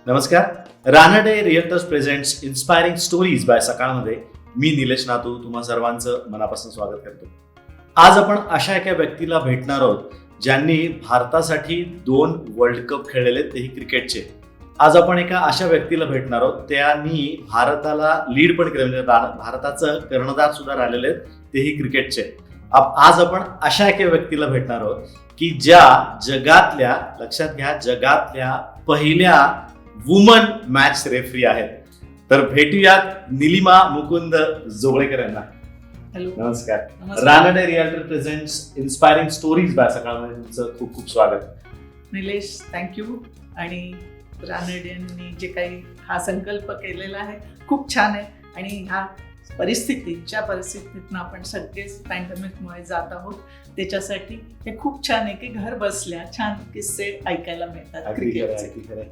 नमस्कार. Ranade realtors presents inspiring stories by सकाळमध्ये मी निलेश नातू तुम्हा सर्वांचं मनापासून स्वागत करतो. आज आपण अशा एका व्यक्तीला भेटणार आहोत ज्यांनी भारतासाठी 2 वर्ल्ड कप खेळलेले, तेही क्रिकेटचे. आज आपण एका अशा व्यक्तीला भेटणार आहोत त्यांनी भारताला लीड पण केलं, म्हणजे भारताचं कर्णधार सुद्धा राहिलेले आहेत, तेही क्रिकेटचे. आज आपण अशा एका व्यक्तीला भेटणार आहोत की ज्या जगातल्या, लक्षात घ्या, जगातल्या पहिल्या वुमन मॅच रेफरी आहेत. तर भेटूयात निलिमा मुकुंद जोगळेकर यांना. हॅलो, नमस्कार. नमस्कार. Ranade realtor presents inspiring stories by सकाळमध्ये तुमचं खूप खूप स्वागत. निलेश, थँक्यू. आणि रानडेंनी जे काही हा संकल्प केलेला आहे खूप छान आहे. आणि ह्या परिस्थितीतनं आपण सगळेच पॅन्डेमिकमुळे जात आहोत, त्याच्यासाठी हे खूप छान आहे की घर बसल्या छान किस्से ऐकायला मिळतात क्रिकेटचे.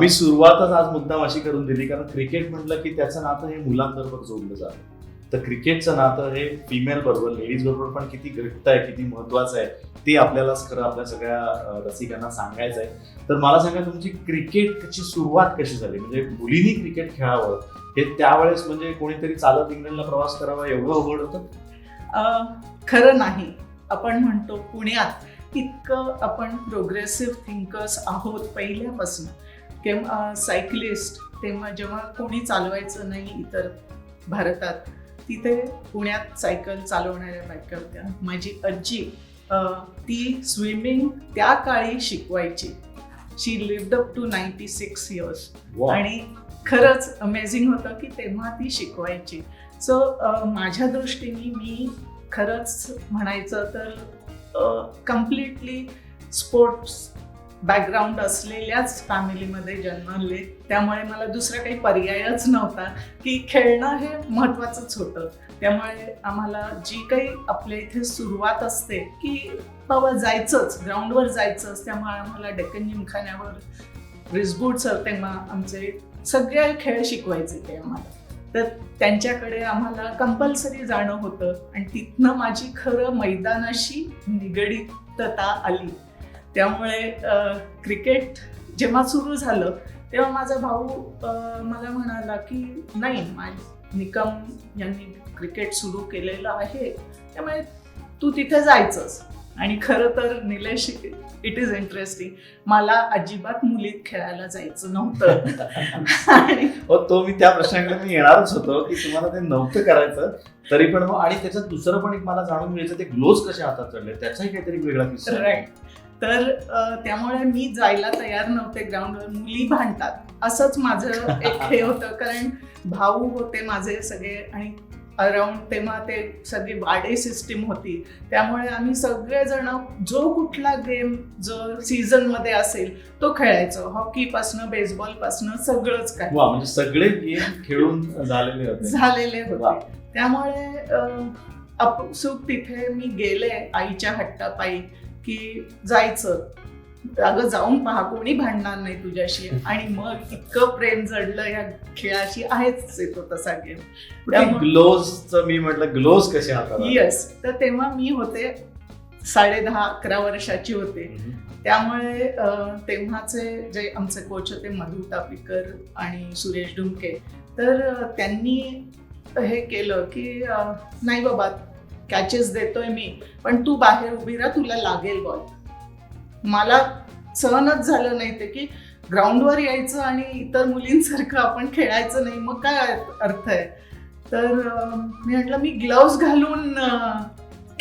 मी सुरुवातच आज मुद्दाम अशी करून दिली कारण क्रिकेट म्हटलं की त्याचं नातं हे मुलांबरोबर जोडलं जातं. तर क्रिकेटचं नातं हे फिमेल बरोबर, लेडीज बरोबर पण किती घट्ट आहे, किती महत्वाचं आहे ते आपल्यालाच खरं आपल्या सगळ्या रसिकांना सांगायचं आहे. तर मला सांगा, तुमची क्रिकेटची सुरुवात कशी झाली? म्हणजे मुलींनी क्रिकेट खेळावं हे त्यावेळेस म्हणजे कोणीतरी चालत इंग्लंडला प्रवास करावा एवढं अवघड होतं? खरं नाही. आपण म्हणतो पुण्यात इतकं आपण प्रोग्रेसिव्ह थिंकर्स आहोत पहिल्यापासून. किंवा सायकलिस्ट तेव्हा जेव्हा कोणी चालवायचं नाही इतर भारतात, तिथे पुण्यात सायकल चालवणाऱ्या बायका होत्या. माझी आजी ती स्विमिंग त्या काळी शिकवायची. शी लिव्ड अप टू 96 इयर्स. आणि खरंच अमेझिंग होतं की तेव्हा ती शिकवायची. सो माझ्या दृष्टीने मी खरंच म्हणायचं तर कम्प्लिटली स्पोर्ट्स बॅकग्राऊंड असलेल्याच फॅमिलीमध्ये जन्मले. त्यामुळे मला दुसरा काही पर्यायच नव्हता की खेळणं हे महत्त्वाचंच होतं. त्यामुळे आम्हाला जी काही आपल्या इथे सुरुवात असते की बाबा जायचंच, ग्राउंडवर जायचंच. त्यामुळे आम्हाला डेक्कन जिमखान्यावर रिसबूट सर तेव्हा आमचे सगळे खेळ शिकवायचे ते आम्हाला. तर त्यांच्याकडे आम्हाला कंपल्सरी जाणं होतं. आणि तिथनं माझी खरं मैदानाशी निगडितता आली. त्यामुळे क्रिकेट जेव्हा सुरू झालं तेव्हा माझा भाऊ मला म्हणाला की नाही, निकम यांनी क्रिकेट सुरू केलेलं आहे, त्यामुळे तू तिथे जायचंच. आणि खरं तर निलेश, इट इज इंटरेस्टिंग, मला अजिबात मुलीत खेळायला जायचं नव्हतं. आणि तो मी त्या प्रश्नाकडे मी येणारच होतो की तुम्हाला ते नव्हतं करायचं तरी पण. आणि त्याच्यात दुसरं पण एक मला जाणून घ्यायचं, ते ग्लोव्ज कसे हातात चढले, त्याचाही काहीतरी वेगळा किस्सा. राईट. तर त्यामुळे मी जायला तयार नव्हते ग्राउंडवर. मुली भांडतात असंच माझं एक हे होतं. कारण भाऊ होते माझे सगळे आणि अराउंड तेव्हा ते सगळी वाडे सिस्टीम होती. त्यामुळे आम्ही सगळेजण जो कुठला गेम जो सीझन मध्ये असेल तो खेळायचो. हॉकीपासनं बेसबॉलपासनं सगळंच काय, म्हणजे सगळे गेम खेळून झालेले होते. त्यामुळे अपसुक तिथे मी गेले आईच्या हट्टापायी की जायचं, अगं जाऊन पहा, कोणी भांडणार नाही तुझ्याशी. आणि मग इतकं प्रेम जडलं या खेळाशी, आहेच येतो तसा गेम. ग्लोव्जचं मी म्हटलं, ग्लोव्ज कसे हातात? येस. तर तेव्हा मी होते 10.5-11 वर्षाची होते. त्यामुळे तेव्हाचे जे आमचे कोच होते मधु तापीकर आणि सुरेश ढुमके, तर त्यांनी हे केलं की नाही बाबा, कॅचेस देतोय मी, पण तू बाहेर उभी राहा, तुला लागेल बॉल. मला सहनच झालं नाही ते की ग्राउंडवर यायचं आणि इतर मुलींसारखं आपण खेळायचं नाही, मग काय अर्थ आहे. तर मी म्हटलं मी ग्लोव्ज घालून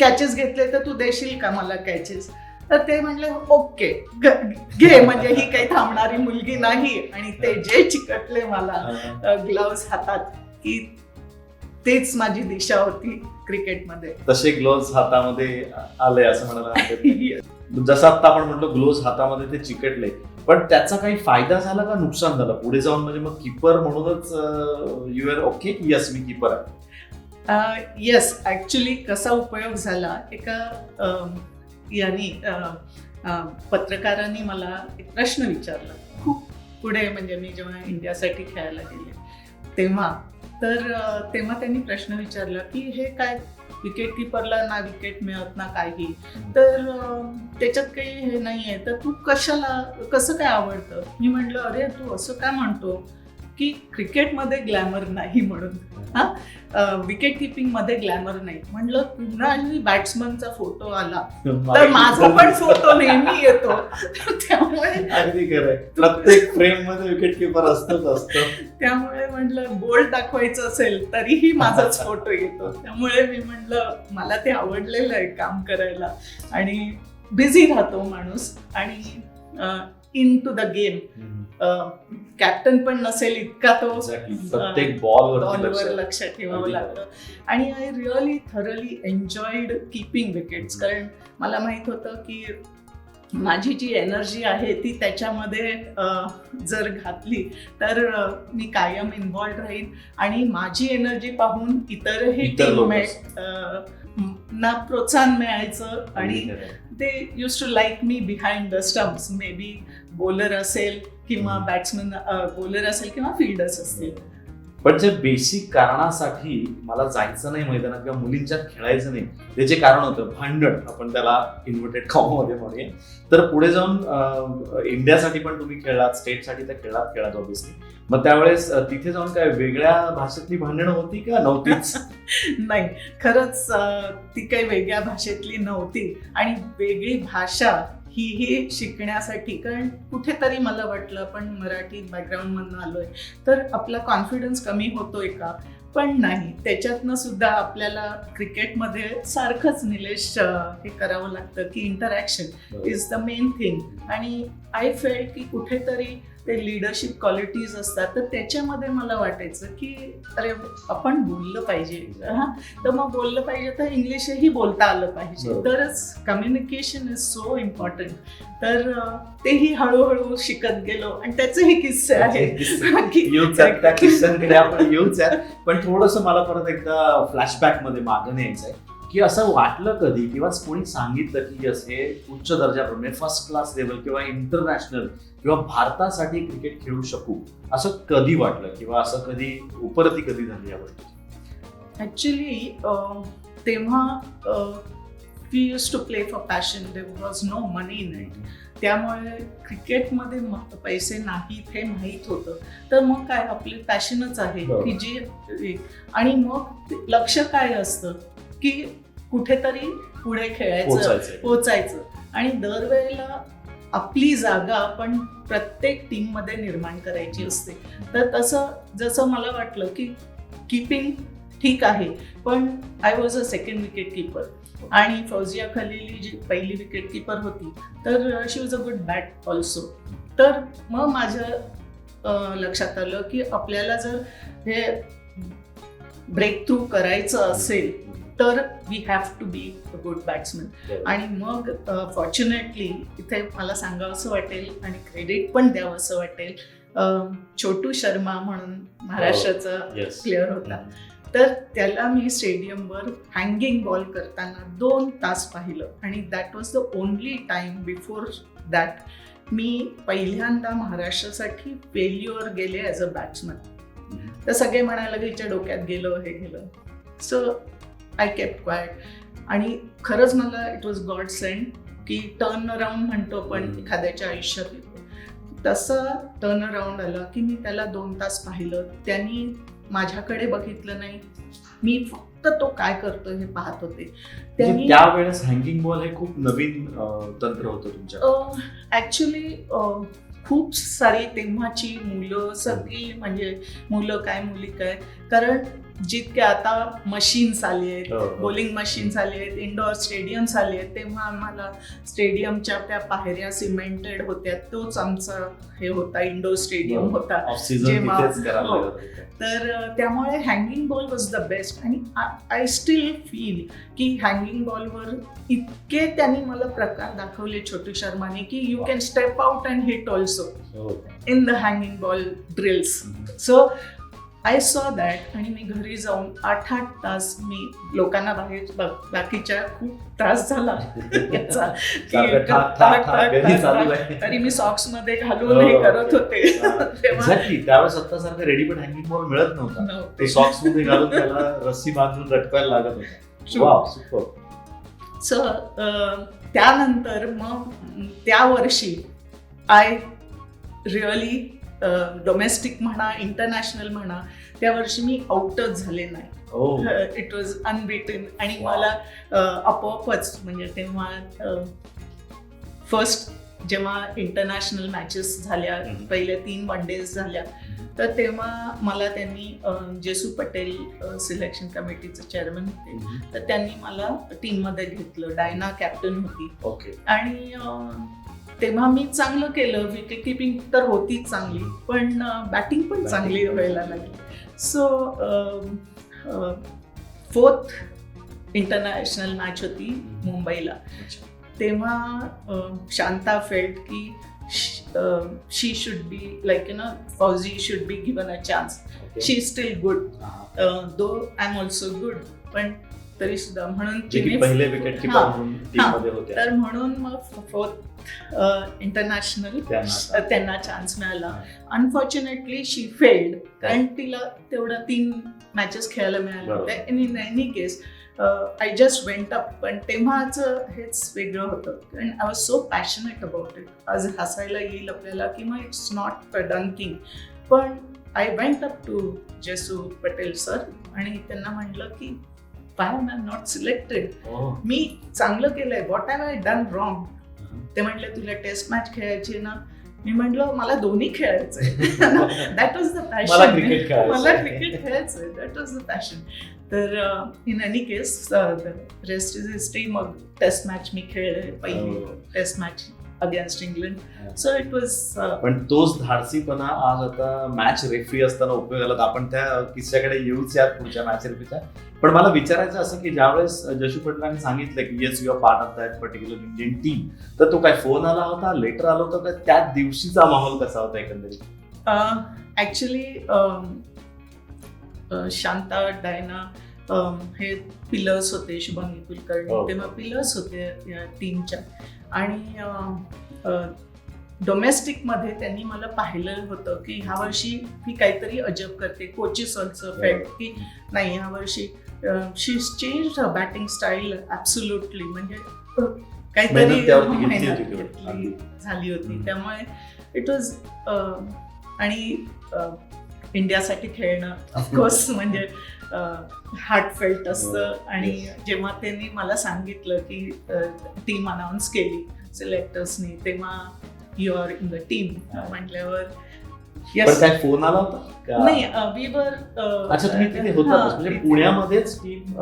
कॅचेस घेतले तर तू देशील का मला कॅचेस? तर ते म्हटले ओके घे, म्हणजे ही काही थांबणारी मुलगी नाही. आणि ते जे चिकटले मला ग्लोव्ज हातात की तेच माझी दिशा होती क्रिकेटमध्ये. तसे ग्लोव्ज हातामध्ये आले असं म्हणायला. जसं आता आपण म्हटलं ग्लोव्ज हातामध्ये ते चिकटले, पण त्याचा काही फायदा झाला का नुकसान झालं पुढे जाऊन? म्हणजे मग कीपर म्हणूनच यू आर ओके, यस मी कीपर आहे? येस, ऍक्च्युली कसा उपयोग झाला, एका यांनी पत्रकारांनी मला एक प्रश्न विचारला खूप पुढे, म्हणजे मी जेव्हा इंडियासाठी खेळायला गेले तेव्हा. तर तेव्हा त्यांनी प्रश्न विचारला की हे काय विकेट किपरला ना विकेट मिळत ना काही, तर त्याच्यात काही हे नाही आहे, तर तू कसं काय आवडतं? मी म्हटलं अरे तू असं काय म्हणतो की क्रिकेटमध्ये ग्लॅमर नाही म्हणून, विकेट किपिंग मध्ये ग्लॅमर नाही. म्हणलं कुणाही बॅट्समनचा फोटो आला तर माझा पण फोटो नेहमी येतो. त्यामुळे अगदी खरंय, प्रत्येक फ्रेम मध्ये विकेट किपर असतं. त्यामुळे म्हटलं बोल्ड दाखवायचं असेल तरीही माझाच फोटो येतो. त्यामुळे मी म्हटलं मला ते आवडलेलं आहे काम करायला, आणि बिझी राहतो माणूस, आणि in to the game. Captain पण नसेल इतका तो प्रत्येक बॉलवर लक्ष ठेवावं लागतं. आणि I really thoroughly enjoyed keeping wickets, कारण मला माहित होतं की माझी जी एनर्जी आहे ती त्याच्यामध्ये जर घातली तर मी कायम इन्व्हॉल्ड राहीन, आणि माझी एनर्जी पाहून इतरही टीममेट ना प्रोत्साहन मिळायचं, आणि ते use to like me behind the stumps. May be bowler असेल किंवा बॅट्समन, बॉलर असेल किंवा फील्डर्स असतील. पण जे बेसिक कारणासाठी मला जायचं नाही मैदानात किंवा मुलींच्यात खेळायचं नाही, ते जे कारण होतं भांडण, आपण त्याला इन्व्हर्टेड कॉमामध्ये म्हणूया, तर पुढे जाऊन इंडियासाठी पण तुम्ही खेळलात, स्टेटसाठी तर खेळात ऑब्व्हियसली. मग त्यावेळेस तिथे जाऊन काय वेगळ्या भाषेतली भांडणं होती का नव्हतीच? नाही, खरंच ती काही वेगळ्या भाषेतली नव्हती, आणि वेगळी भाषा ही शिकण्यासाठी, कारण कुठेतरी मला वाटलं आपण मराठी बॅकग्राऊंडमधून आलोय तर आपला कॉन्फिडन्स कमी होतोय का, पण नाही. त्याच्यातनं सुद्धा आपल्याला क्रिकेटमध्ये सारखंच निलेश हे करावं लागतं की interaction is the main thing. आणि आय फेल्ट की कुठेतरी ते लिडरशिप क्वालिटीज असतात, तर त्याच्यामध्ये मला वाटायचं की अरे आपण बोललं पाहिजे, तर मग बोललं पाहिजे तर इंग्लिशही बोलता आलं पाहिजे, तरच कम्युनिकेशन इज सो इम्पॉर्टंट. तर तेही हळूहळू शिकत गेलो, आणि त्याचेही किस्से आहेत. त्या किस्स्यांकडे आपण येऊच आहे, पण थोडंसं मला परत एकदा फ्लॅशबॅक मध्ये मागं न्यायचं आहे की असं वाटलं कधी किंवा कोणी सांगितलं की असे उच्च दर्जाप्रमाणे फर्स्ट क्लास लेवल किंवा इंटरनॅशनल किंवा भारतासाठी क्रिकेट खेळू शकू, असं कधी वाटलं किंवा असं कधी उपरती कधी झाली या गोष्टी? ऍक्च्युली तेव्हा we use to play for passion, there was no money in it. त्यामुळे क्रिकेटमध्ये पैसे नाहीत हे माहीत होतं, तर मग काय आपली पॅशनच आहे की जी, आणि मग लक्ष काय असतं की कुठेतरी पुढे खेळायचं, पोचायचं, आणि दरवेळेला आपली जागा आपण प्रत्येक टीम मध्ये निर्माण करायची असते. तर तसं जसं मला वाटलं की कीपिंग ठीक आहे, पण I was a second wicket keeper, आणि फौजिया खलीली जी पहिली विकेट कीपर होती तर she was a good bat also. तर मग माझ्या लक्षात आलं की आपल्याला जर हे ब्रेक थ्रू करायचं असेल तर we have to be a good batsman. आणि मग फॉर्च्युनेटली इथे मला सांगावंसं वाटेल आणि क्रेडिट पण द्यावंसं वाटेल, छोटू शर्मा म्हणून महाराष्ट्राचा प्लेअर होता, तर त्याला मी स्टेडियमवर हँगिंग बॉल करताना 2 तास पाहिलं, आणि that was the only time before that मी पहिल्यांदा महाराष्ट्रासाठी फेल्युअर गेले ॲज अ बॅट्समन. तर सगळे म्हणायला की हिच्या डोक्यात गेलं, हे गेलं. सो आय केप्ट क्वाइट, आणि खरंच मला इट वॉज गॉड सेंड की टर्न अराउंड म्हणतो पण एखाद्याच्या आयुष्यात येतो, तसं टर्न अराउंड आलं की मी त्याला 2 तास पाहिलं, त्यांनी माझ्याकडे बघितलं नाही, मी फक्त तो काय करतोय हे पाहत होते. त्यांनी त्यावेळेस हँगिंग बॉल हे खूप नवीन तंत्र होतं तुमच्या? ऍक्च्युली खूप सारी तेव्हाची मुलं सगळी, म्हणजे मुलं काय मुली काय, कारण जितके आता मशीन्स आली आहेत, बॉलिंग मशीन्स आली आहेत, इंडोर स्टेडियम्स आले आहेत, तेव्हा आम्हाला स्टेडियमच्या त्या पायऱ्या सिमेंटेड होत्या, तोच आमचा हे होता, इंडोर स्टेडियम होता जेव्हा. तर त्यामुळे hanging ball was the best, आणि आय स्टील फील की हँगिंग बॉलवर इतके त्यांनी मला प्रकार दाखवले छोटू शर्माने की you can step out and hit also in the hanging ball drills. So I saw that, आणि मी घरी जाऊन 8 तास मी लोकांना बाहेर बाकीच्या खूप त्रास झाला याचा, तरी मी सॉक्स मध्ये घालून हे करत होते. त्यावेळेस आत्तासारखं रेडीमेड हँगिंग बॉल मिळत नव्हता, ते सॉक्स मध्ये घालून त्याला रस्सी बांधून लटकायला लागत होता. Wow, super. सो त्यानंतर मग त्या वर्षी आय रिअली डोमेस्टिक म्हणा इंटरनॅशनल म्हणा त्या वर्षी मी आउटच झाले नाही. ओ, इट वॉज अनबिटेन आणि Wow. मला आपोआपच म्हणजे तेव्हा फर्स्ट जेव्हा इंटरनॅशनल मॅचेस झाल्या पहिल्या 3 वन डेज झाल्या तर तेव्हा मला त्यांनी जेसू पटेल सिलेक्शन कमिटीचे चेअरमन होते तर त्यांनी मला टीममध्ये घेतलं. डायना कॅप्टन होती ओके. आणि तेव्हा मी चांगलं केलं. विकेट किपिंग तर होती चांगली पण बॅटिंग पण चांगली व्हायला लागली. सो 4th इंटरनॅशनल मॅच होती मुंबईला. तेव्हा शांता फेल्ट की she should be like Fauji should be given a chance. She is still good though I am also good पण तरी सुद्धा म्हणून पहिले विकेट किपर म्हणून टीममध्ये होते तर म्हणून मग 4th इंटरनॅशनल त्यांना चान्स मिळाला. अनफॉर्च्युनेटली शी फेल्ड कारण तिला तेवढा 3 मॅचेस खेळायला मिळाले होते. In any case I just went up. पण तेव्हाचं हेच वेगळं होतं कारण I was so passionate about it. आज हसायला येईल आपल्याला की मग it's not a done thing पण I went up to Jesu Patel sir आणि त्यांना म्हटलं की why am I not selected? मी चांगलं केलंय. What have I done wrong? ते म्हटले तुला टेस्ट मॅच खेळायची ना. मी म्हटलं मला दोन्ही खेळायचंय. That was the passion. मला क्रिकेट खेळायचंय. That was the passion. तर in any case rest is history. मग टेस्ट मॅच मी खेळले पहिली test match against England. So it was पण तोच धाडसीपणा आज आता मॅच रेफरी असताना उपयोगाला. आपण त्या किस्स्याकडे येऊच यात पुढच्या मॅच रेफरीच्या. पण मला विचारायचं असं की ज्यावेळेस जशू पटेलांनी सांगितलं की yes you are part of that particular Indian team तर तो काय फोन आला होता, लेटर आलं होतं का? त्या दिवशीचा माहोल कसा होता एकंदरीत? ऍक्च्युली शांता डायना हे पिलर्स होते. शुभंगी कुलकर्णी तेव्हा पिलर्स होते या टीमच्या. आणि डोमेस्टिक मध्ये त्यांनी मला पाहिलं होतं की ह्या वर्षी ही काहीतरी अजब करते. कोचेस ऑल्सो फेल्ट की नाही ह्या वर्षी शी चेंज बॅटिंग स्टाईल ऍब्सोल्युटली. म्हणजे काहीतरी झाली होती. त्यामुळे इट वॉज आणि इंडियासाठी खेळणं ऑफकोर्स म्हणजे हार्टफेल्ट असतं. आणि जेव्हा त्यांनी मला सांगितलं की टीम अनाऊन्स केली सिलेक्टर्सनी तेव्हा you are in the team म्हटल्यावर काय फोन आला होता? नाही वी वर. अच्छा, तुम्ही तिथे होता म्हणजे पुण्यामध्येच टीम?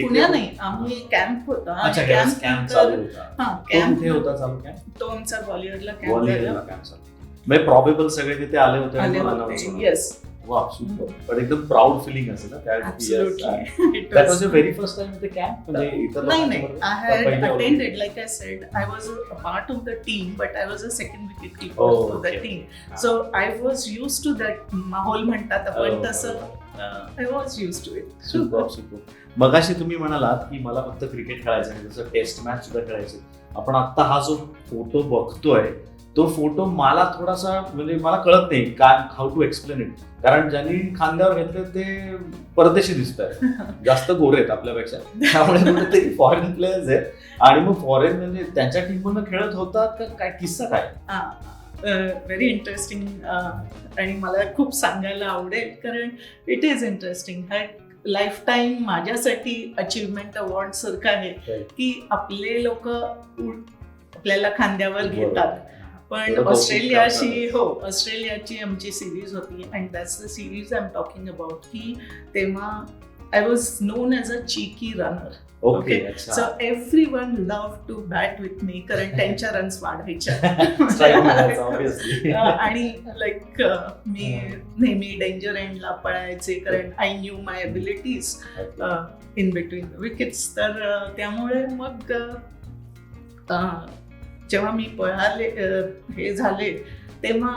पुण्या नाही, आम्ही कॅम्प होता. कॅम्प चालू होता. कुठे होता चालू कॅम्प? तो आमचा ग्वालियरला कॅम्प झाला. म्हणजे प्रॉबेबल सगळे तिथे आले होते. येस. Wow, super. पण एकदम प्राऊड फिलिंग असेल ना त्या. That was your very first time ते कॅम्प? म्हणजे इतर नाही I had attended like I said I was a part of the team but I was a second wicket keeper for the team. So I was use to that माहोल म्हणतात आपण तसं. I was use to it. Super super. मगाशी तुम्ही म्हणालात की मला फक्त क्रिकेट खेळायचं नाही, जसं टेस्ट मॅच सुद्धा खेळायचे. आपण आता हा जो फोटो बघतोय तो फोटो मला थोडासा म्हणजे मला कळत नाही काय हाऊ टू एक्सप्लेन इट. कारण ज्यांनी खांद्यावर घेतले ते परदेशी दिसत आहेत, जास्त गोरे आहेत आपल्यापेक्षा. त्यामुळे कुठेतरी फॉरेन प्लेयर्स आहेत. आणि मग फॉरेन म्हणजे त्यांच्या टीममधून खेळत होतात का काय? किस्सा काय? Very interesting. आणि मला खूप सांगायला आवडेल कारण it is interesting. Life time माझ्यासाठी अचीवमेंट अवॉर्ड सारखं आहे की आपले लोक आपल्याला खांद्यावर घेतात. पण ऑस्ट्रेलियाची आमची सिरीज होती and that's the series I am talking about की तेव्हा I was known as a cheeky runner. Okay. So everyone love to bat with me कारण त्यांच्या रन्स वाढायच्या. आणि लाईक मी नेहमी डेंजर एंडला पळायचे कारण I new my abilities in between the wickets. तर त्यामुळे मग जेव्हा मी पळाले हे झाले तेव्हा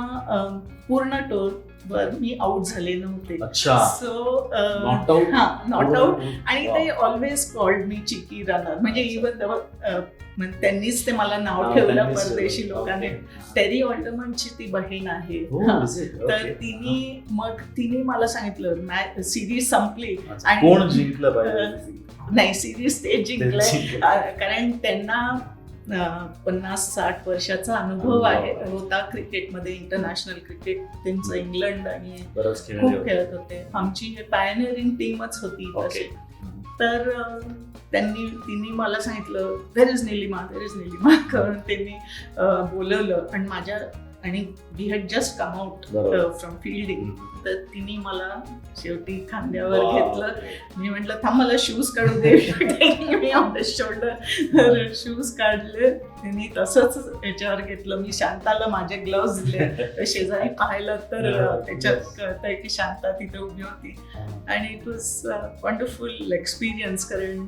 पूर्ण टूरवर मी आउट झाले नव्हते. So not out. आणि ते ऑलवेज कॉल्ड मी चिकी रनर. म्हणजे इव्हन त्यांनीच ते मला नाव ठेवलं परदेशी लोकांनी. टेरी ऑल्डमनची ती बहीण आहे. तर तिने मला सांगितलं मॅच सिरीज संपली आणि कोण जिंकलं पाहिजे नाही सिरीज ते जिंकले कारण त्यांना 50-60 वर्षाचा अनुभव आहे होता क्रिकेटमध्ये. इंटरनॅशनल क्रिकेट त्यांचं इंग्लंड आणि खूप खेळत होते. आमची पायनियरिंग टीमच होती तशी. तर तिने मला सांगितलं व्हेर इज निलिमा करून त्यांनी बोलवलं आणि we had just come out from fielding. तर तिने मला शेवटी खांद्यावर घेतलं. मी म्हटलं थांब मला शूज काढू दे. मी ऑन द शोल्डर शूज काढले. तिने तसंच याच्यावर घेतलं. मी शांताला माझे ग्लोव्ज दिले. शेजारी पाहिलं तर त्याच्यात कळतंय की शांता तिथे उभी होती. आणि इट वॉज वंडरफुल एक्सपिरियन्स कारण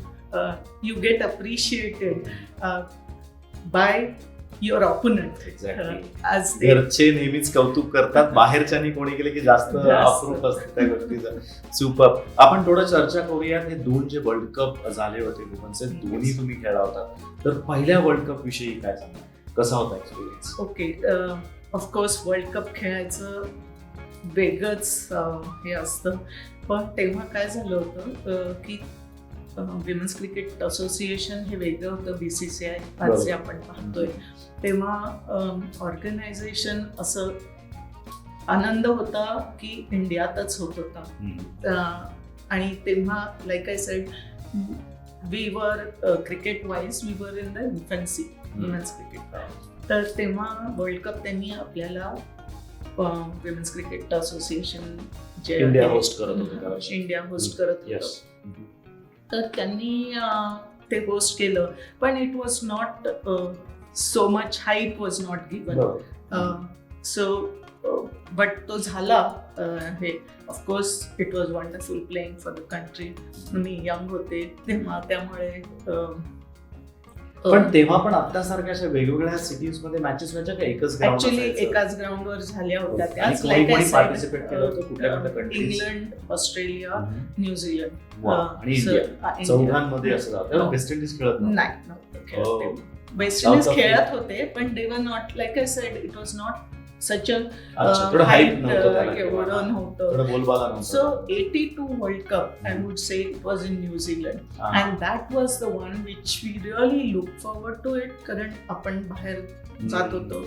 you get appreciated by your opponent. As घरचे नेहमीच कौतुक करतात, बाहेरच्यानी कोणी केले की जास्त अप्रूप असतं त्या गोष्टीचं. सुपर. आपण थोडं चर्चा करूयात. हे 2 जे वर्ल्ड कप झाले होते वुमन्सचे, दोन्ही तुम्ही खेळला होता. तर पहिल्या वर्ल्ड कप विषयी काय सांगा, कसा होता experience? Okay, of course world cup खेळायचं वेगळंच हे असतं. पण तेव्हा काय झालं होतं की विमेन्स क्रिकेट असोसिएशन हे वेगळं होतं BCCI आज जे आपण पाहतोय. तेव्हा ऑर्गनायझेशन असं आनंद होता की इंडियातच होत होता. आणि तेव्हा like I said we were cricket wise we were in the infancy women's cricket. तर तेव्हा वर्ल्ड कप त्यांनी आपल्याला विमेन्स क्रिकेट असोसिएशन जे इंडिया होस्ट करत होतं. तर त्यांनी ते होस्ट केलं. पण it was not so much hype was not given. So but तो झाला. हे of course it was wonderful playing for the country. मी यंग होते तेव्हा, त्यामुळे पण तेव्हा पण आतासारख्या अशा वेगवेगळ्या सिटीज मध्ये मॅचेस व्हायच्या का एकच ग्राउंड? ऍक्च्युली एकाच ग्राउंडवर झाल्या होत्या. त्याच पार्टिसिपेट केलं होतं कुठल्या कंट्रीज? इंग्लंड, ऑस्ट्रेलिया, न्यूझीलंड आणि इंडिया. चौघांमध्ये असं झालं. वेस्ट इंडिज खेळत नाही. वेस्ट इंडिज खेळत होते पण they were not like I said it was not such a height एवढं नव्हतं. So 82 world cup I would say it was in New Zealand and that was the one which we really look forward to it. कारण आपण बाहेर जात होतो,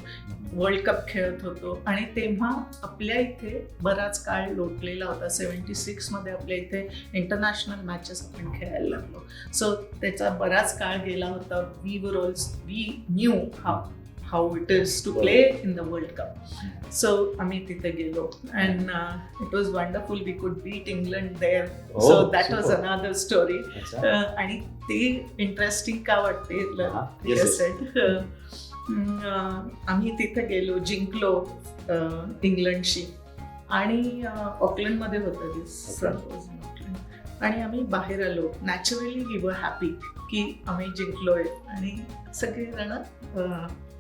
world cup खेळत होतो. आणि तेव्हा आपल्या इथे बराच काळ लोटलेला होता. 76 मध्ये आपल्या इथे इंटरनॅशनल मॅचेस आपण खेळायला लागलो. सो त्याचा बराच काळ गेला होता. We knew how it is to play in the World Cup. So आम्ही तिथे गेलो and it was wonderful. We could beat England there. So that was another story. आणि ते इंटरेस्टिंग का वाटते आम्ही तिथे गेलो, जिंकलो इंग्लंडशी. आणि ऑकलंडमध्ये होतं आणि आम्ही बाहेर आलो. नॅचरली वी वर हॅपी की आम्ही जिंकलोय. आणि सगळेजण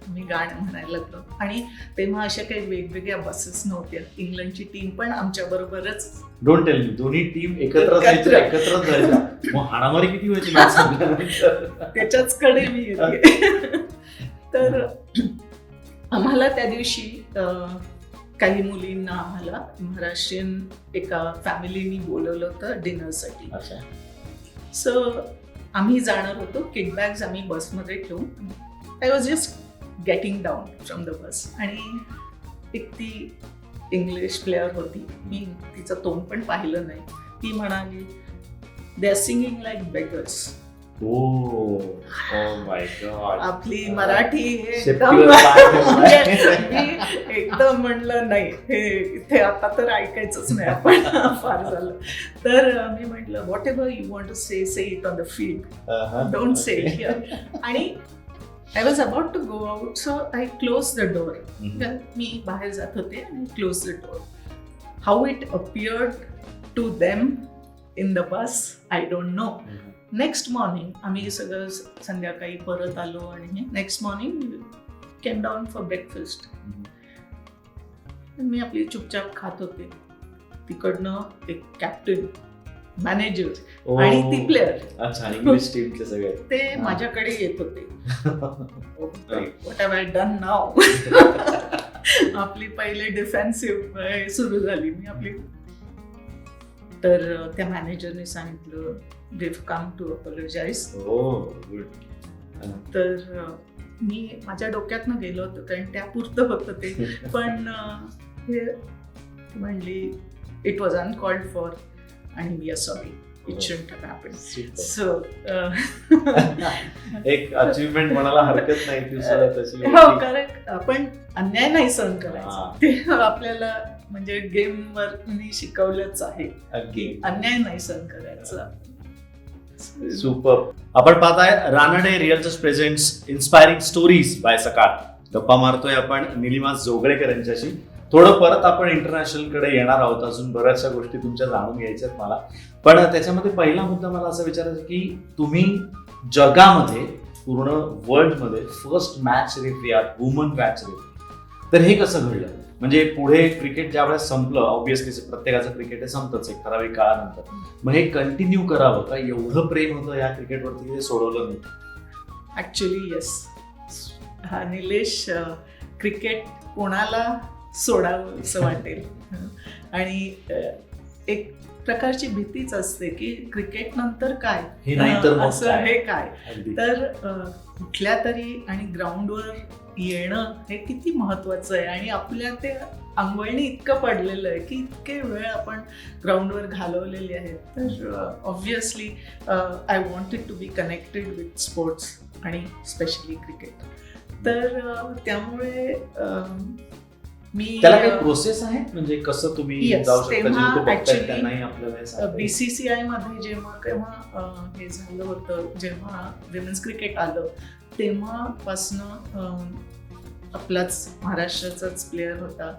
मी गाणं म्हणायला लागलो. आणि तेव्हा अशा काही वेगवेगळ्या बसेस नव्हत्या. इंग्लंडची टीम पण आमच्या बरोबरच. डोंट टेल मी, दोन्ही टीम एकत्रच जायच्या. मग हाणामारी किती व्हायची मॅच? त्याच्याच कडे मी येते. तर आम्हाला त्या दिवशी काही मुलींना आम्हाला महाराष्ट्रीयन एका फॅमिलीनी बोलवलं होतं डिनरसाठी. सो आम्ही जाणार होतो. किडबॅग्स आम्ही बसमध्ये ठेवून. I was just getting down from the bus. आणि एक ती इंग्लिश प्लेअर होती. मी तिचं तोंड पण पाहिलं नाही. ती म्हणाली they are singing like beggars. आपली मराठी एकदम म्हणलं नाही, हे इथे आता तर ऐकायचंच नाही आपण. फार झालं. तर मी म्हटलं whatever you want to say it on the field, don't say it here. आणि I was about to go out, so I closed the door. मी बाहेर जात होते आणि closed the door. How it appeared to them in the bus, I don't know. Next morning, आम्ही सगळं संध्याकाळी परत आलो आणि next morning we came down for breakfast. मी आपली चुपचाप खात होते. तिकडनं एक कॅप्टन, मॅनेजर आणि ती प्लेअर, अच्छा इंग्लिश टीमचे सगळे, ते माझ्याकडे येत होते. व्हॉट हॅव आय डन नाव? आपली पहिले डिफेन्सिव्ह सुरू झाली. मी आपली तर त्या मॅनेजरने सांगितलं we have come to apologise. Good. तर मी माझ्या डोक्यातनं गेलो होतं कारण त्यापुरतं होतं ते. पण हे म्हणली इट वॉज अनकॉल्ड फॉर आणि we are sorry, it shouldn't have happened. So एक अचीवमेंट म्हणायला हरकत नाही ती सुद्धा तशी हो, होती. कारण आपण अन्याय नाही सहन करायचा. ते आपल्याला म्हणजे गेमवर मी शिकवलंच आहे की अन्याय नाही सहन करायचा. सुपर. आपण पाहताय Ranade realtors presents inspiring stories bye सकाळ. गप्पा मारतोय आपण निलिमा जोगळेकर यांच्याशी. थोडं परत आपण इंटरनॅशनल कडे येणार आहोत, अजून बऱ्याचशा गोष्टी तुमच्या जाणून घ्यायच्या आहेत मला. पण त्याच्यामध्ये पहिला मुद्दा मला असं विचारायचं की तुम्ही जगामध्ये पूर्ण वर्ल्डमध्ये फर्स्ट मॅच रेफरी आहात, वुमन मॅच रेफरी. तर हे कसं घडलं? म्हणजे पुढे क्रिकेट ज्यावेळेस संपलं, ऑब्व्हियसली प्रत्येकाचं क्रिकेट हे संपतच एक ठराविक काळानंतर, मग हे कंटिन्यू करावं का? एवढं प्रेम होतं या क्रिकेटवरती की ते सोडवलं नाही? Actually yes. हा निलेश, क्रिकेट कोणाला सोडावं असं वाटेल. आणि एक प्रकारची भीतीच असते की क्रिकेट नंतर काय, हे नाही तर मग असं काय? हे काय. अगदी. तर कुठल्या तरी आणि ग्राउंडवर येणं हे किती महत्वाचं आहे. आणि आपल्या ते अंगवळणी इतकं पडलेलं आहे की इतके वेळ आपण ग्राउंडवर घालवलेले आहेत. तर obviously I wanted to be connected with sports आणि स्पेशली क्रिकेट. तर त्यामुळे मी त्याला काही प्रोसेस आहे, म्हणजे कसं तुम्ही Yes, जाऊ शकता? तेव्हा जे लोकं बघतायत actually, त्यांनाही आपल्याला हे सांगता येईल. BCCI मध्ये जेव्हा हे झालं होतं, जेव्हा विमेन्स क्रिकेट आलं तेव्हापासनं आपलाच महाराष्ट्राचाच प्लेअर होता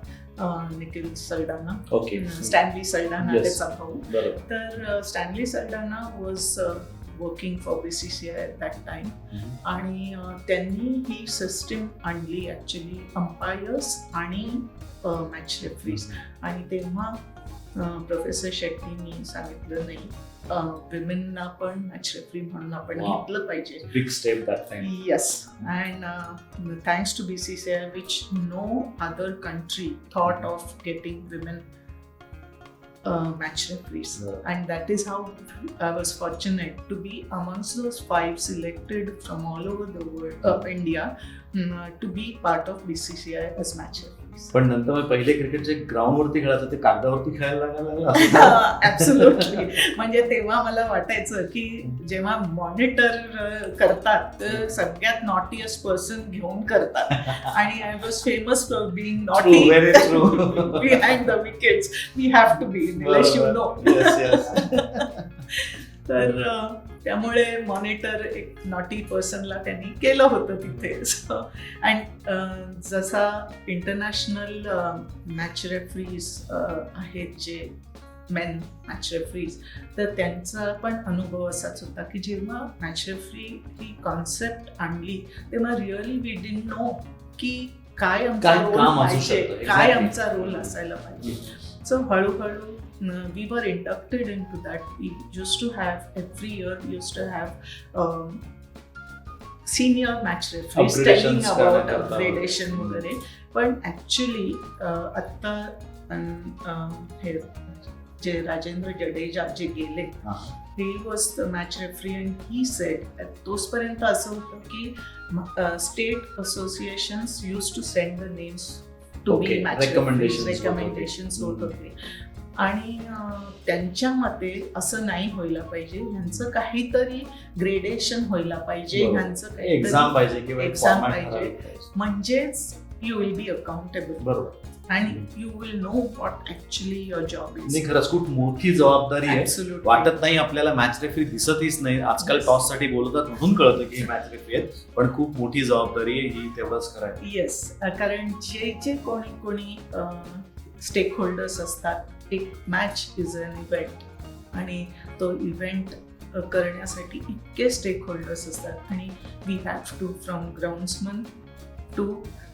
Nikhil Saldanha, okay. Stanley Saldanha Yes. त्याचा भाऊ. बरोबर. तर Stanley Saldanha was working for BCCI at that time. आणि त्यांनी ही सिस्टीम आणली ॲक्च्युली अंपायर्स आणि मॅच रेफरीज. आणि तेव्हा प्रोफेसर शेट्टींनी सांगितलं नाही, विमेनना पण मॅच रेफरी म्हणून आपण Wow. घेतलं पाहिजे. Big step that time. Yes, and thanks to BCCI, which no other country thought of getting women match referees. Yeah. And that is how I was fortunate to be amongst those 5 selected from all over the world, India, to be part of BCCI as match referees. पण नंतर मग पहिले cricket जे ground वरती खेळायचं ते कागदावरती खेळायला लागलं. ऍब्सोल्युटली. म्हणजे तेव्हा मला वाटायचं की जेव्हा मॉनिटर करतात तर सगळ्यात नॉटीएस्ट पर्सन घेऊन करतात. आणि I was famous for being naughty behind the wickets. We have to be, Nilesh, you know. तर त्यामुळे मॉनिटर एक नॉटी पर्सनला त्यांनी केलं होतं तिथे. अँड जसा इंटरनॅशनल मॅच रेफरीज आहेत जे मेन मॅच रेफरीज, तर त्यांचा पण अनुभव असाच होता की जेव्हा मॅच रेफरी ही कॉन्सेप्ट आणली तेव्हा रिअली वी डिडंट नो की काय आमचा रोल पाहिजे, काय आमचा रोल असायला पाहिजे. सो हळूहळू we were inducted into that. We used to have every year we used to have senior match referees telling about upgradation वगैरे. पण ऍक्च्युली आता हे जे राजेंद्र जडेजा जे गेले, he was the match referee and he said तोपर्यंत असं होतं की state associations used to send the names to be match referees, recommendations होत होते. आणि त्यांच्या मते असं नाही व्हायला पाहिजे, ह्यांचं काहीतरी ग्रेडेशन व्हायला पाहिजे, ह्यांचं काहीतरी एक्झाम पाहिजे किंवा एक्झाम पाहिजे, म्हणजेच यू विल बी अकाउंटेबल. बरोबर. आणि you will know what actually your job is. नाही, खरंच खूप मोठी जबाबदारी आहे. Absolutely. वाटत नाही आपल्याला मॅच रेफरी दिसतच नाही. आजकाल टॉस साठी बोलतात म्हणून कळतं की मॅच रेफरी आहेत, पण खूप मोठी जबाबदारी आहे ही, तेवढंच करायचं. येस, कारण जे कोणी स्टेक होल्डर्स असतात, एक मॅच इज अन इव्हेंट आणि तो इव्हेंट करण्यासाठी इतके स्टेक होल्डर्स असतात. आणि we have to from groundsman to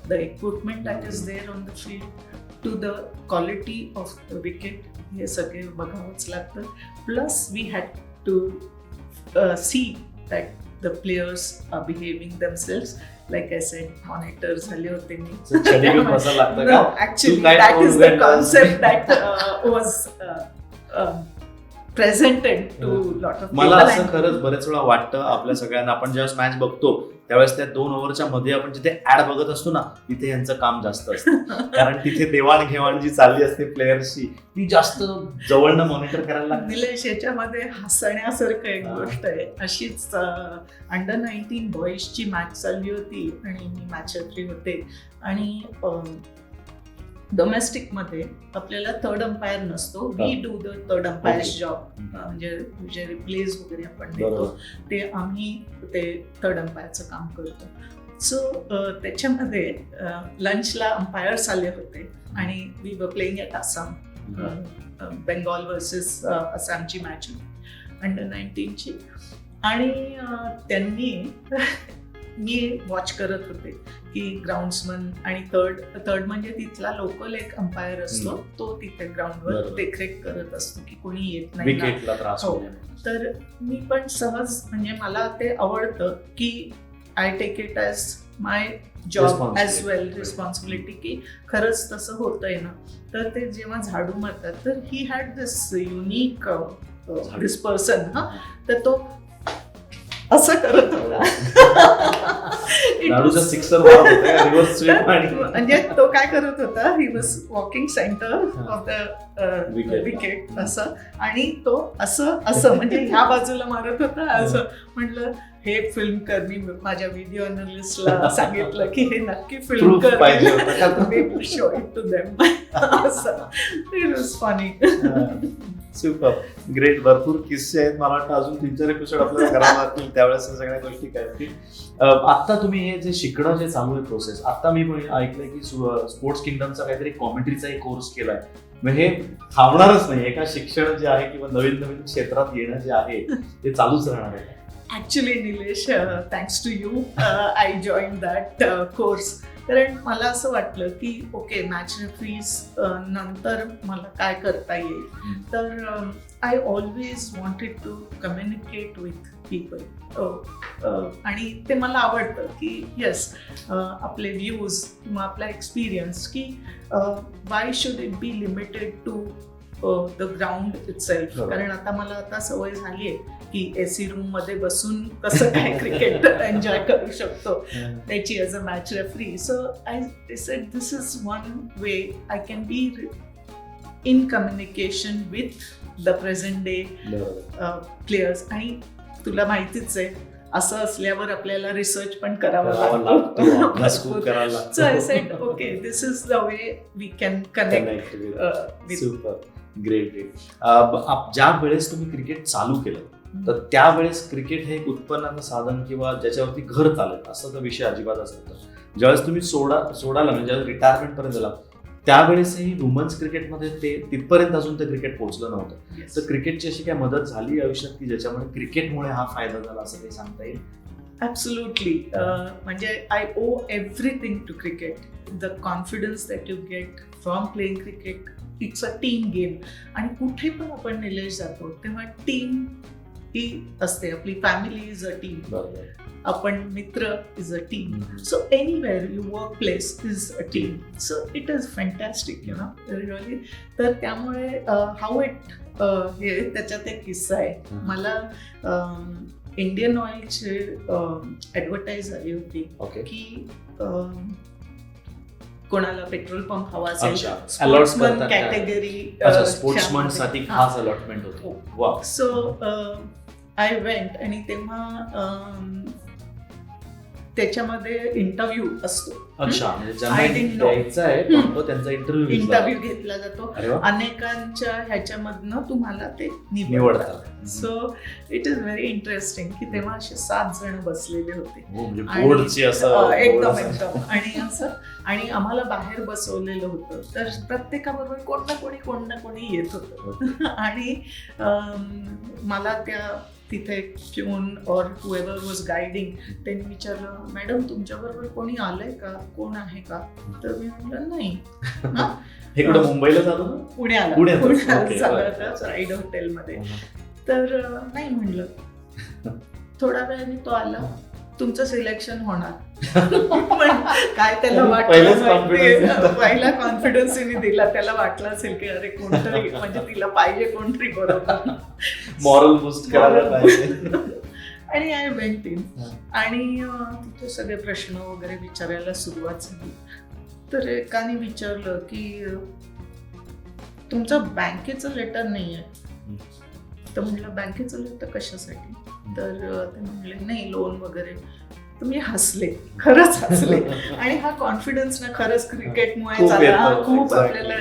the equipment that is there on the field to the quality of the wicket, हे सगळे बघावंच लागतं. Plus we had to see that the players are behaving themselves. Like I said, monitor झाले होते मी. No, actually that is the concept that was presented to lot of मला असं खरंच बरेच वेळा वाटतं आपल्या सगळ्यांना, आपण ज्यावेळेस मॅच बघतो त्यावेळेस त्या 2 ओव्हरच्या मध्ये आपण जिथे ऍड बघत असतो ना, तिथे यांचं काम जास्त असतं. कारण तिथे देवाणघेवाण जी चालली असते प्लेयर्सची ती जास्त जवळनं मॉनिटर करायला लागते. निलेश, याच्यामध्ये हसण्यासारखं एक गोष्ट आहे. अशीच अंडर 19 बॉईजची मॅच चालली होती आणि मी मॅच रेफरी होते आणि डोमेस्टिक मध्ये आपल्याला थर्ड अंपायर नसतो. We do the third umpire job, म्हणजे जे रिप्लेस वगैरे आपण देतो ते आम्ही ते थर्ड अंपायरचं काम करतो. सो त्याच्यामध्ये लंचला अंपायर्स आले होते आणि we were playing at Assam. Bengal versus आसामची मॅच होती अंडर 19ची आणि त्यांनी मी वॉच करत होते की ग्राउंड्समन आणि थर्ड म्हणजे तिथला लोकल एक अंपायर असतो, तो तिथे ग्राउंडवर देखरेख करत असतो की कोणी येत नाही. विकेटला त्रास होऊ नये. तर मी पण सहज, म्हणजे मला ते आवडतं की I take it as my job as well, responsibility, की खरंच तसं होतंय ना. तर ते जेव्हा झाडू मारतात तर he had this unique this person, तर तो असं करत होता. म्हणजे तो काय करत होता, he was walking centre of the wicket असं, आणि तो असं म्हणजे ह्या बाजूला मारत होता असं. म्हटलं हे फिल्म कर. मी माझ्या व्हिडिओ अनालिस्टला सांगितलं की हे नक्की फिल्म कर, शो इट टू देम. असं it was funny. Super great. भरपूर किस्से आहेत. मला वाटतं अजून 3-4 एपिसोड आपल्याला करावं लागतील, त्यावेळेस सगळ्या गोष्टी कळतील. आता तुम्ही हे जे शिकणं जे चालू आहे प्रोसेस, आता मी पण ऐकलंय की स्पोर्ट्स किंगडमचा काहीतरी कॉमेंट्रीचा एक कोर्स केलाय. मग हे थांबणारच नाही. एका शिक्षण जे आहे किंवा नवीन क्षेत्रात येणं जे आहे ते चालूच राहणार आहे. Actually Nilesh, thanks to you I join that course. कारण मला असं वाटलं की ओके, मॅच रेफरीज नंतर मला काय करता येईल. तर I always wanted to communicate with people, आणि ते मला आवडतं की येस, आपले व्ह्यूज किंवा आपला एक्सपिरियन्स, की why should it be limited to the ground itself. कारण आता मला सवय झाली आहे की एसी रूम मध्ये बसून कसं काय क्रिकेट एन्जॉय करू शकतो त्याची as a match referee. So I sed this is one way I can be in communication with the present day players. आणि तुला माहितीच आहे, असं असल्यावर आपल्याला रिसर्च पण करावा लागतो. So I said okay, this is the way we can connect with. Great. ज्या वेळेस तुम्ही क्रिकेट चालू केलं तर त्यावेळेस क्रिकेट हे एक उत्पन्नाचं साधन किंवा ज्याच्यावरती घर चालेल असं तर विषय अजिबातच नव्हता. ज्यावेळेस तुम्ही सोडाला म्हणजे रिटायरमेंट पर्यंत झाला, त्यावेळेसही वुमन्स क्रिकेटमध्ये ते तिथपर्यंत अजून ते क्रिकेट पोहोचलं नव्हतं. तर क्रिकेटची अशी काय मदत झाली आयुष्यात की ज्याच्यामुळे क्रिकेटमुळे हा फायदा झाला असं काही सांगता येईल? ॲब्सोल्युटली. म्हणजे I owe everything to cricket. The confidence that you get from playing cricket. It's a team game. आणि कुठे पण आपण निलेश जातो तेव्हा टीम ही असते. आपली फॅमिली इज अ टीम, आपण मित्र is a team. So anywhere you work place is a team. So it is fantastic, you know, really. तर त्यामुळे हाऊ इट, हे त्याच्यात एक किस्सा आहे. मला इंडियन ऑइलची ॲडव्हर्टाईज आली होती की कोणाला पेट्रोल पंप हवा असेल, स्पोर्ट्समन कॅटेगरी, स्पोर्ट्समन साठी खास अलॉटमेंट होतो. सो आय वेंट, आणि तेव्हा त्याच्यामध्ये इंटरव्ह्यू असतो. अच्छा, त्यांचा इंटरव्ह्यू घेतला जातो. अनेकांच्या ह्याच्यामधनं तुम्हाला ते निवडतात. So it is very interesting की तेव्हा असे 7 जण बसलेले होते एकदम. आणि आम्हाला बाहेर बसवलेलं होतं. तर प्रत्येकाबरोबर कोण ना कोणी येत होतं. आणि मला त्या तिथे पिऊन और हुएवर वॉज गायडिंग, त्यांनी विचारलं, मॅडम तुमच्याबरोबर कोणी आलंय का, कोण आहे का? तर मी म्हटलं नाही. हे कुठं मुंबईला झालं? पुण्याला झालं होतं, प्राईड हॉटेलमध्ये. तर नाही म्हणलं. थोड्या वेळाने तो आला तुमचं सिलेक्शन होणार. पण काय त्याला पहिलेच वाटलं confidence माहितीये, पहिला कॉन्फिडन्स दिला. त्याला वाटलं असेल की अरे कोणतरी म्हणजे तिला पाहिजे कोणतरी बरोबर मॉरल बूस्ट करायला पाहिजे. आणि आय वेंट इन हा. आणि तिथे सगळे प्रश्न वगैरे विचारायला सुरुवात झाली. तर एकाने विचारलं की तुमचं बँकेचं लेटर नाही आहे. तर म्हटलं बँकेचं लेटर कशासाठी? तर ते म्हणले नाही लोन वगैरे. तर मी हसले, खरंच हसले. आणि हा कॉन्फिडन्स ना खरंच क्रिकेटमुळे खूप झाला. येतो, खूप exactly. आपल्याला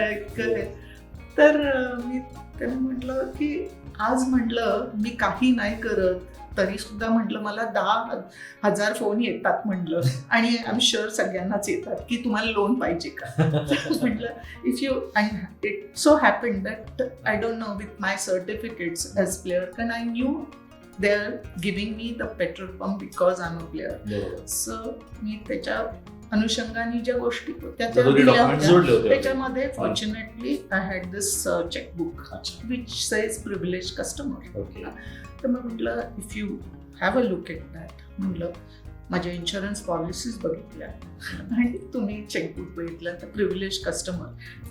तर मी त्यांना म्हटलं की आज म्हटलं मी काही नाही करत तरी सुद्धा म्हटलं मला 10,000 फोन येतात म्हटलं. आणि आय एम शुअर सगळ्यांनाच येतात की तुम्हाला लोन पाहिजे का. म्हटलं if you and it so happen that I don't know with my certificates as player कारण I knew they are giving me the petrol pump because I am a player. बरोबर. So मी त्याच्या अनुषंगाने ज्या गोष्टी होत्या त्या जरुरी दिल्या डॉक्युमेंट होत्या. जोडले होते. त्याच्यामध्ये fortunately I had this chequebook अच्छा. Which says privilege customer. Okay. तर मग म्हटलं if you have a look at that म्हटलं माझ्या इन्शुरन्स पॉलिसीज बघितल्या आणि तुम्ही चेकबुक बघितलं तर privilege customer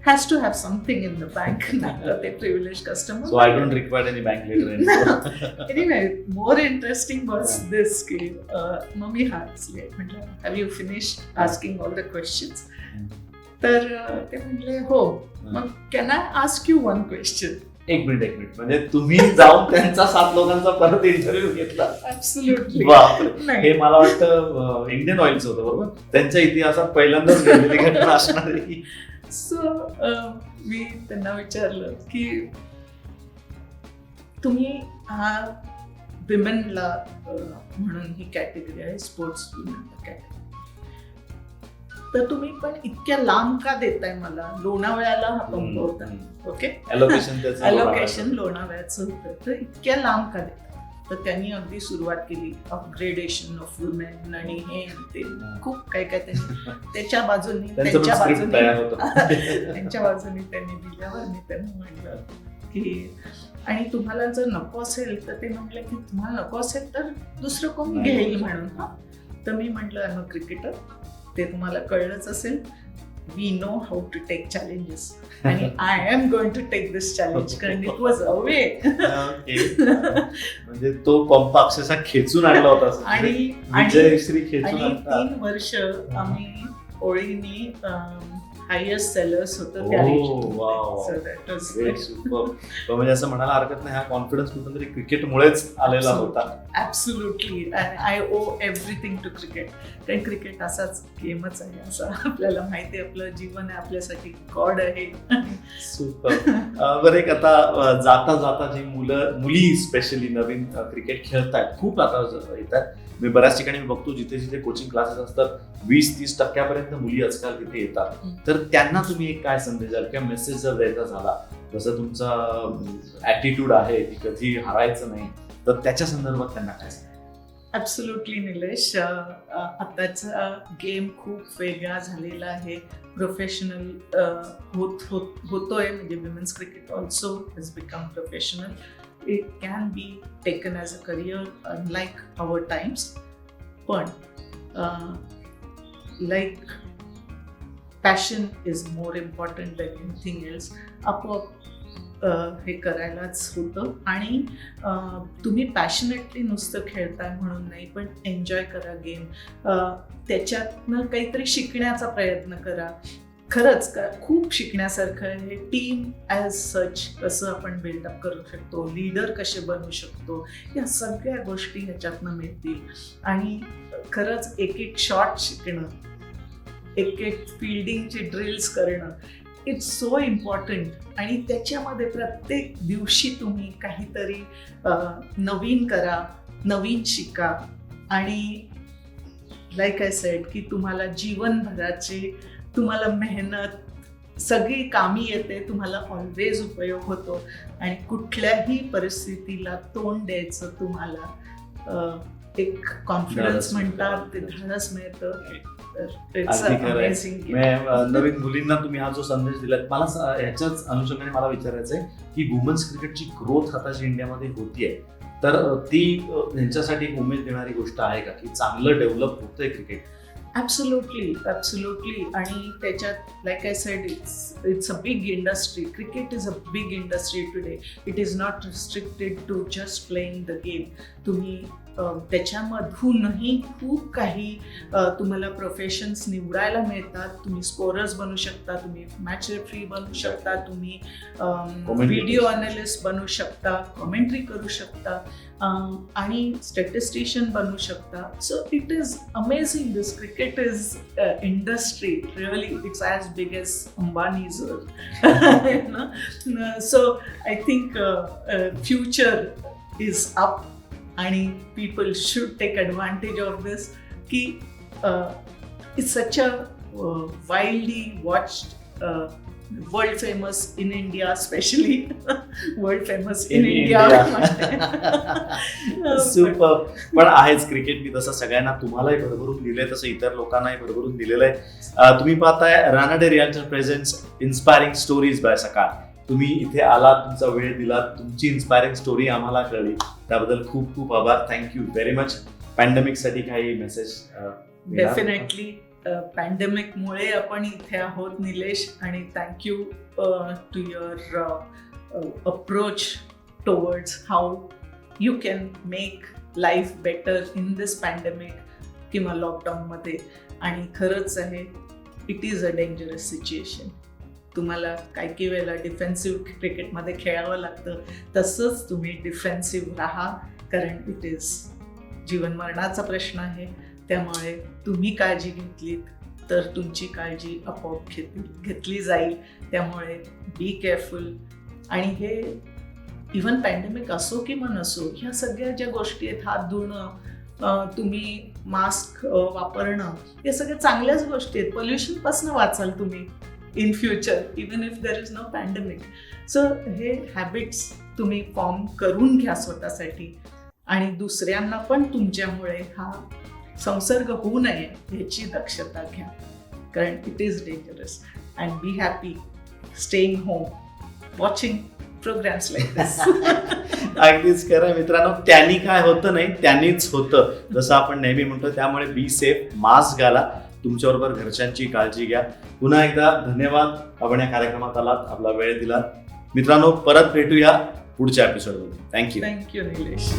has to have something in the bank. नाही ते privilege So customer. I don't require any bank letter. Anyway more interesting was this की मग मी हसले. म्हटलं have you finish asking all the questions? तर ते म्हटले हो. मग can I ask you one question? एक मिनिट म्हणजे तुम्ही जाऊन त्यांचा 7 लोकांचा परत इंटरव्ह्यू घेतला. ऍब्सोल्युटली बापरे. नाही. हे मला वाटतं इंडियन ऑइलचं होतं बरोबर. त्यांच्या इतिहासात पहिल्यांदाच घडलेली घटना असणार आहे. सो मी त्यांना विचारलं की तुम्ही हा विमेनला म्हणून ही कॅटेगरी आहे स्पोर्ट्स विमेन कॅटेगरी. तर तुम्ही पण इतक्या लांब का देताय मला? लोणावळ्याला हा पंप होता. ओके. अलोकेशन लोणावळ्याचं होतं. तर इतक्या लांब का देताय? तर त्यांनी अगदी सुरुवात केली अपग्रेडेशन ऑफ वुमेन आणि हे आणि ते खूप काय काय त्यांनी त्याच्या बाजूनी त्यांच्या बाजूनी त्यांनी दिल्यावर मी त्यांना म्हटलं की आणि तुम्हाला जर नको असेल तर ते म्हटलं की तुम्हाला नको असेल तर दुसरं कोण घेईल म्हणून. हा. तर मी म्हटलं आय एम अ क्रिकेटर. ते तुम्हाला कळलंच असेल. We know how to take challenges आणि I am going to take this challenge कारण इट वॉज अ वे. म्हणजे तो पंप अक्षरशः खेचून आणला होता. आणि विजयश्री खेचून आणि आणला. 3 वर्ष आम्ही ओळीनी हायेस्ट सेलर्स होतं त्या wow. म्हणजे असं म्हणायला हरकत नाही हा कॉन्फिडन्स कुठून क्रिकेटमुळेच आलेला होता. Absolutely. I owe everything to cricket. कारण क्रिकेट असाच गेमच आहे असं आपल्याला माहिती आहे. आपलं जीवन आहे आपल्यासाठी गॉड आहे. सुपर. बरं एक आता जाता जाता जी मुली स्पेशली नवीन क्रिकेट खेळतायत खूप आता येतात. मी बऱ्याच ठिकाणी बघतो जिथे जिथे कोचिंग क्लासेस असतात 20-30% मुली आजकाल तिथे येतात. तर त्यांना तुम्ही एक काय संदेश द्याल किंवा मेसेज जर द्यायचा झाला जसं तुमचा ॲटिट्यूड आहे की कधी हारायचं नाही तर त्याच्या संदर्भात त्यांना काय सांगाल? ॲब्सोल्युटली निलेश. आताचा गेम खूप वेगळा झालेला आहे. प्रोफेशनल होतोय म्हणजे women's cricket also has become professional. It can be taken as a career unlike our times. But like passion is more important than anything else. आपोआप हे करायलाच होतं. आणि तुम्ही पॅशनेटली नुसतं खेळताय म्हणून नाही पण एन्जॉय करा गेम. त्याच्यातनं काहीतरी शिकण्याचा प्रयत्न करा. खरंच खूप शिकण्यासारखं आहे. टीम ॲज सच कसं आपण बिल्डअप करू शकतो, लीडर कसे बनवू शकतो, या सगळ्या गोष्टी ह्याच्यातनं मिळतील. आणि खरंच एक शॉट शिकणं, एक फिल्डिंगचे ड्रिल्स करणं इट्स सो इम्पॉर्टंट. आणि त्याच्यामध्ये प्रत्येक दिवशी तुम्ही काहीतरी नवीन करा, नवीन शिका. आणि लाईक आय सेड की तुम्हाला जीवनभराचे तुम्हाला मेहनत सगळी कामी येते. तुम्हाला ऑलवेज उपयोग होतो आणि कुठल्याही परिस्थितीला तोंड द्यायचं तुम्हाला एक कॉन्फिडन्स म्हणतात ते धाडस मिळतं. नवीन मुलींना तुम्ही हा जो संदेश दिलात मला ह्याच्याच अनुषंगाने मला विचारायचं आहे की वुमन्स क्रिकेटची ग्रोथ आता जी इंडियामध्ये होतीये तर ती त्यांच्यासाठी एक उमेद देणारी गोष्ट आहे का की चांगलं डेव्हलप होतंय क्रिकेट? ॲब्सोल्युटली आणि त्याच्यात like I said it's a big industry. Cricket is a big industry today. It is not restricted to just playing the game. तुम्ही त्याच्यामधूनही खूप काही तुम्हाला प्रोफेशन्स निवडायला मिळतात. तुम्ही स्कोरर्स बनू शकता, तुम्ही मॅच रेफरी बनू शकता, तुम्ही व्हिडिओ अनालिस्ट बनू शकता, कॉमेंट्री करू शकता आणि स्टॅटिस्टिशियन बनू शकता. So it is amazing. This cricket is industry really it's as big as Ambanis so I think future is up आणि people should take advantage of this की it's such a wildly watched world famous in India, specially world famous in India. Super. पण आहेच cricket मी तसं सगळ्यांना तुम्हालाही भरभरून दिलंय तसं इतर लोकांनाही भरभरून दिलेलं आहे. तुम्ही पाहताय Ranade realtor presents inspiring stories bye सकाळ. तुम्ही इथे आलात, तुमचा वेळ दिलात, तुमची इन्स्पायरिंग स्टोरी आम्हाला कळली, त्याबद्दल खूप खूप आभार. Thank you very much. पॅन्डेमिकसाठी काही मेसेज? डेफिनेटली पॅन्डेमिकमुळे आपण इथे आहोत निलेश, आणि thank you to your approach towards how you can make life better in this pandemic किंवा लॉकडाऊनमध्ये. आणि खरंच आहे, it is a dangerous situation. तुम्हाला काही वेळेला डिफेन्सिव्ह क्रिकेटमध्ये खेळावं लागतं, तसंच तुम्ही डिफेन्सिव्ह राहा, कारण इट इज जीवन मरणाचा प्रश्न आहे. त्यामुळे तुम्ही काळजी घेतलीत तर तुमची काळजी आपोआप घेतली जाईल. त्यामुळे बी केअरफुल. आणि हे इव्हन पॅन्डेमिक असो किंवा नसो, ह्या सगळ्या ज्या गोष्टी आहेत, हात धुणं, तुम्ही मास्क वापरणं, या सगळ्या चांगल्याच गोष्टी आहेत. पोल्युशनपासून वाचाल तुम्ही in future, even if there is no pandemic. So हे हॅबिट्स तुम्ही फॉर्म करून घ्या स्वतःसाठी, आणि दुसऱ्यांना पण तुमच्यामुळे हा संसर्ग होऊ नये ह्याची दक्षता घ्या, कारण it is dangerous. And be happy staying home, watching programmes like this. अगदीच खरं मित्रांनो, त्यांनी काय होतं नाही, त्यांनीच होतं, जसं आपण नेहमी म्हणतो. त्यामुळे बी सेफ, मास्क घाला, तुमच्याबरोबर घरच्यांची काळजी घ्या. पुन्हा एकदा धन्यवाद, आपण या कार्यक्रमात आलात, आपला वेळ दिलात. मित्रांनो, परत भेटूया पुढच्या एपिसोडमध्ये. थँक्यू निलेश.